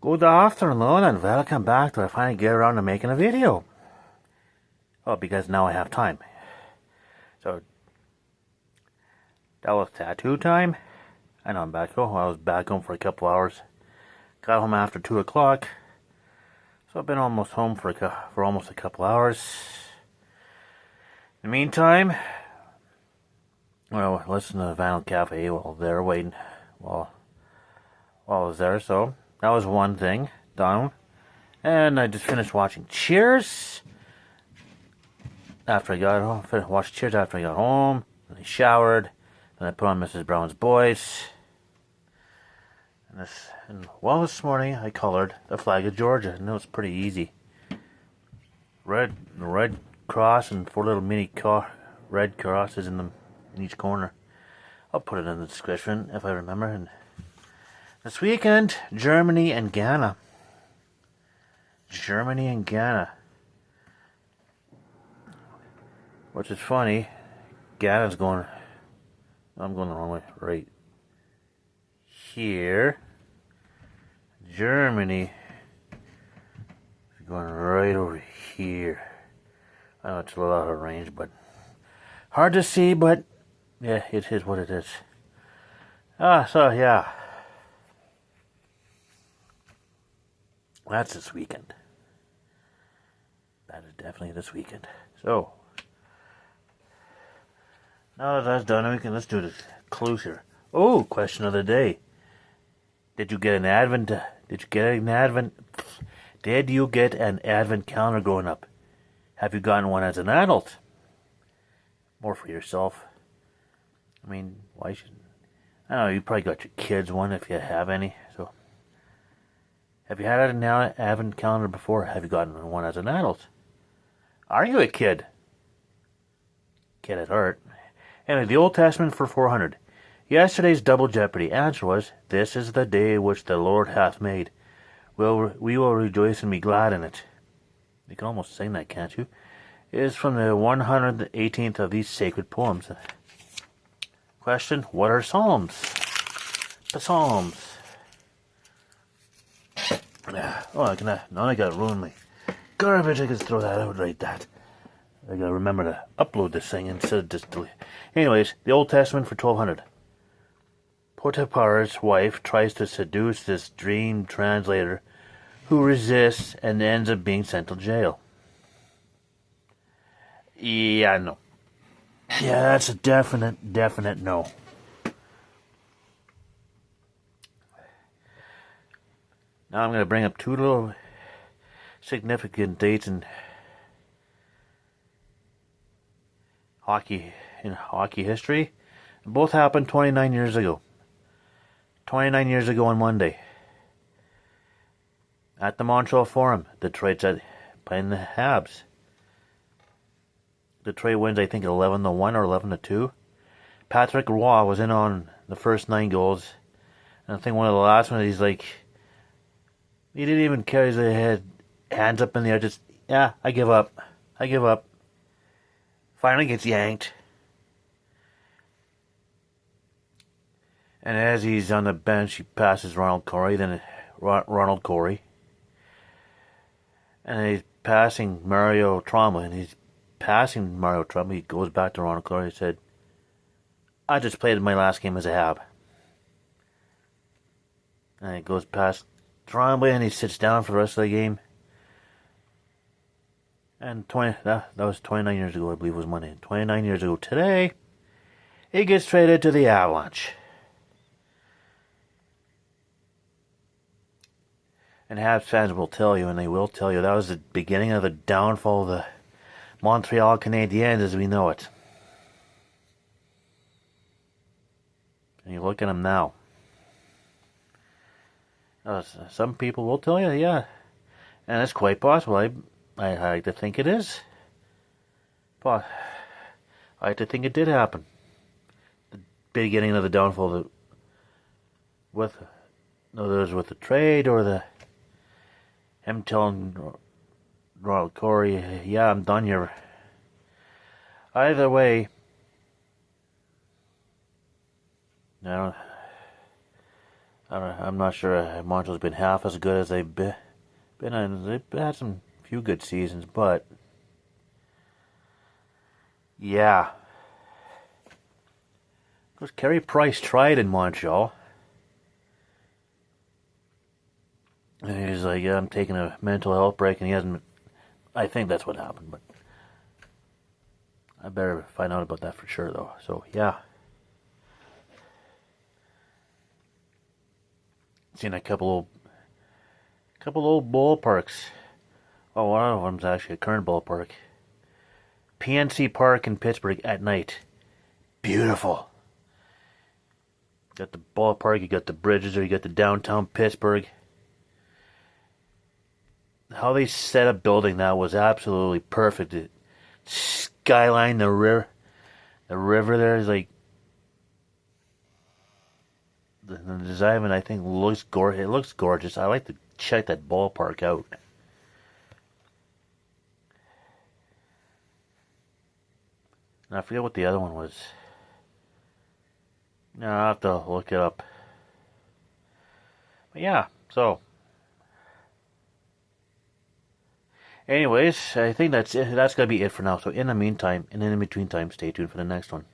Good afternoon and welcome back to I finally get around to making a video. Oh, because now I have time. So, that was tattoo time. I know I'm back home. I was back home for a couple hours. Got home after 2 o'clock. So I've been almost home for almost a couple hours. In the meantime, well, listen to the Vinyl Cafe while they're waiting. While I was there, so that was one thing done. And I just finished watching Cheers after I got home. Watched Cheers after I got home. Then I showered. Then I put on Mrs. Brown's Boys. And this morning I colored the flag of Georgia, and it was pretty easy. Red cross and 4 little mini red crosses in each corner. I'll put it in the description if I remember. And this weekend, Germany and Ghana. Germany and Ghana. Which is funny. Ghana's going... I'm going the wrong way. Right here. Germany is going right over here. I know it's a little out of range, but... hard to see, but... yeah, it is what it is. So yeah. That's this weekend. That is definitely this weekend. So, now that that's done, let's do the clues here. Oh, question of the day. Did you get an advent calendar growing up? Have you gotten one as an adult? More for yourself. I mean, why shouldn't... I don't know, you probably got your kids one if you have any, so... have you had an advent calendar before? Have you gotten one as an adult? Are you a kid? Kid at heart. Anyway, the Old Testament for 400. Yesterday's double jeopardy answer was, "This is the day which the Lord hath made. We will rejoice and be glad in it." You can almost sing that, can't you? It is from the 118th of these sacred poems. Question, what are Psalms? The Psalms. Oh, now I gotta ruin my garbage. I can throw that out right that. I gotta remember to upload this thing instead of just delete. Anyways, the Old Testament for 1200. Potiphar's wife tries to seduce this dream translator who resists and ends up being sent to jail. Yeah, no. Yeah, that's a definite no. Now I'm going to bring up 2 little significant dates in hockey history. Both happened 29 years ago. 29 years ago on Monday. At the Montreal Forum, Detroit's playing the Habs. Detroit wins, I think, 11-1 or 11-2. Patrick Roy was in on the first 9 goals. And I think one of the last ones, he's like... he didn't even carry his head, hands up in the air, just, yeah, I give up. Finally gets yanked. And as he's on the bench, he passes Ronald Corey. And he's passing Mario Trauma, he goes back to Ronald Corey and said, "I just played my last game as a Hab." And he goes past Trombley and he sits down for the rest of the game. And that was 29 years ago, I believe was Monday. 29 years ago today, he gets traded to the Avalanche. And Habs fans will tell you, and they will tell you, that was the beginning of the downfall of the Montreal Canadiens as we know it. And you look at them now. Some people will tell you, yeah. And it's quite possible. I like to think it is. But I like to think it did happen. The beginning of the downfall with the trade or him telling Ronald Corey, "Yeah, I'm done here." Either way, no, I'm not sure Montreal's been half as good as they've been. They've had some few good seasons, but yeah. Of course, Carey Price tried in Montreal. And he's like, yeah, I'm taking a mental health break, and he hasn't. I think that's what happened, but I better find out about that for sure, though. So, yeah. Seen a couple old ballparks. Oh, one of them's actually a current ballpark. PNC Park in Pittsburgh at night. Beautiful. Got the ballpark, you got the bridges, or you got the downtown Pittsburgh. How they set up building that was absolutely perfect. The skyline, the river there is like the design. I think looks gorgeous. It looks gorgeous. I like to check that ballpark out. And I forget what the other one was. No, I'll have to look it up. But yeah, so. Anyways, I think that's it. That's going to be it for now. So in the meantime, and in between time, stay tuned for the next one.